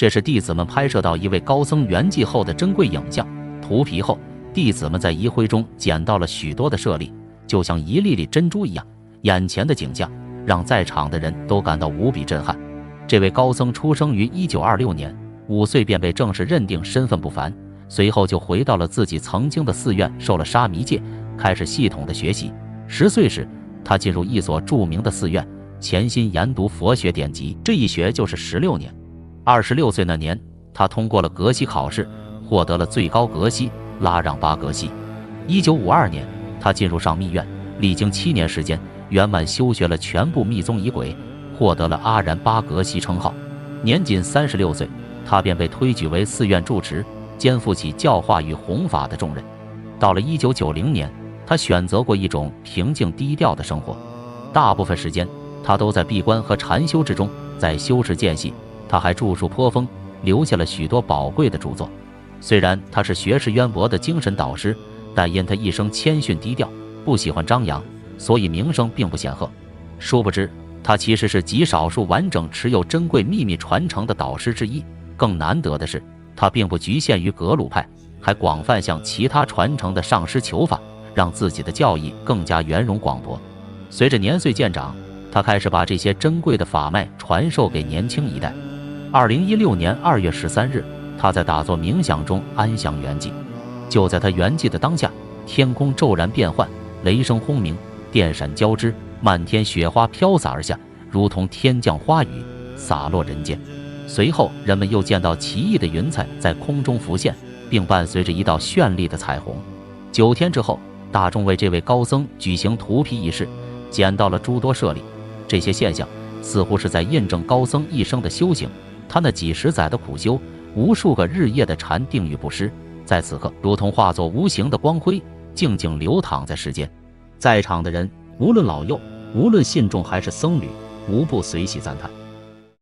这是弟子们拍摄到一位高僧圆寂后的珍贵影像。涂皮后，弟子们在遗灰中捡到了许多的舍利，就像一粒粒珍珠一样。眼前的景象让在场的人都感到无比震撼。这位高僧出生于1926年，5岁便被正式认定身份不凡，随后就回到了自己曾经的寺院，受了沙弥戒，开始系统的学习。10岁时，他进入一所著名的寺院，潜心研读佛学典籍，这一学就是16年。26岁那年，他通过了格西考试，获得了最高格西拉让巴格西。1952年，他进入上密院，历经7年时间，圆满修学了全部密宗仪轨，获得了阿然巴格西称号。年仅36岁，他便被推举为寺院住持，肩负起教化与弘法的重任。到了1990年，他选择过一种平静低调的生活，大部分时间他都在闭关和禅修之中，在修持间隙，他还著述颇丰，留下了许多宝贵的著作。虽然他是学识渊博的精神导师，但因他一生谦逊低调，不喜欢张扬，所以名声并不显赫。殊不知，他其实是极少数完整持有珍贵秘密传承的导师之一。更难得的是，他并不局限于格鲁派，还广泛向其他传承的上师求法，让自己的教义更加圆融广博。随着年岁渐长，他开始把这些珍贵的法脉传授给年轻一代。2016年2月13日，他在打坐冥想中安详圆寂。就在他圆寂的当下，天空骤然变幻，雷声轰鸣，电闪交织，漫天雪花飘洒而下，如同天降花雨，洒落人间。随后，人们又见到奇异的云彩在空中浮现，并伴随着一道绚丽的彩虹。9天之后，大众为这位高僧举行涂皮仪式，捡到了诸多舍利。这些现象似乎是在印证高僧一生的修行。他那几十载的苦修，无数个日夜的禅定与布施，在此刻如同化作无形的光辉，静静流淌在世间。在场的人，无论老幼，无论信众还是僧侣，无不随喜赞叹。